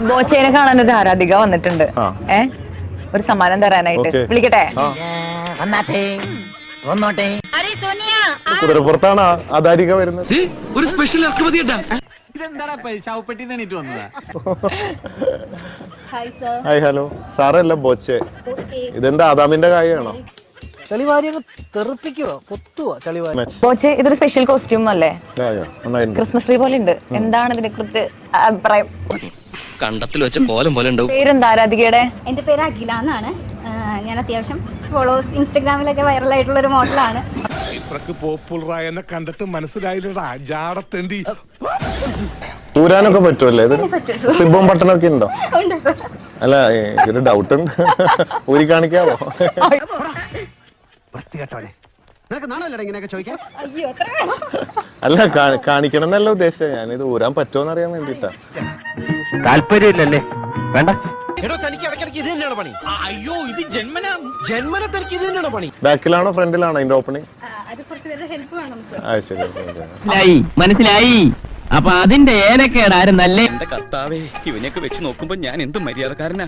ബോച്ചേനെ കാണാൻ ഒരു ആരാധിക വന്നിട്ടുണ്ട്. ഒരു സമ്മാനം തരാനായിട്ട് വിളിക്കട്ടെ? കുതിരപ്പുറത്താണ് ആധാരിക വരുന്നത്. ഒരു സ്പെഷ്യൽ ഹായ് ഹലോ സാറല്ല ബോച്ചെ. ഇതെന്താ ആദാമിന്റെ കാര്യമാണോ? ബോച്ചെ ഇതൊരു സ്പെഷ്യൽ കോസ്റ്റ്യൂം അല്ലേ? ക്രിസ്മസ് ട്രീ പോലെ ഉണ്ട്. എന്താണ് ഇതിനെ കുറിച്ച് അഭിപ്രായം? കണ്ടത്തിൽ വെച്ച കോലം പോലെ ഉണ്ടാവും. പേരെന്താ ആരാധികയുടെ? എന്റെ പേര് അഖില എന്നാണ്. ഞാൻ അത്യാവശ്യം ഫോളോവേഴ്സ് ഇൻസ്റ്റഗ്രാമിലൊക്കെ വൈറലായിട്ടുള്ള ഒരു മോഡലാണ്. കണ്ടിട്ട് മനസ്സിലായില്ലടാ ജാടത്തേണ്ടി. ഊരാനൊക്കെ പറ്റുമല്ലേ? സിബും ബട്ടനൊക്കെ ഉണ്ടോ? ഉണ്ട് സർ. അല്ല ഒരു ഡൗട്ട് ഉണ്ട്, ഊരി കാണിക്കാവോ? അയ്യോ എത്ര വേണം? അല്ല കാണിക്കണം എന്നല്ല ഉദ്ദേശിച്ചത്, ഞാനിത് ഊരാൻ പറ്റുമോന്ന് അറിയാൻ വേണ്ടിട്ടാ. താല്പര്യമില്ലല്ലേ? വേണ്ട. ബാക്കിലാണോ ഫ്രണ്ടിലാണോ അതിന്റെ ഓപ്പണിംഗ്? അത് കുറച്ച് പേരുടെ ഹെൽപ്പ് വേണം സർ. ശരി, മനസ്സിലായി. അപ്പൊ അതിന്റെ ഏനക്കേടാരും നല്ല. എന്റെ കർത്താവേ, ഇവനെയൊക്കെ വെച്ച് നോക്കുമ്പോ ഞാൻ എന്ത് മര്യാദക്കാരനാ.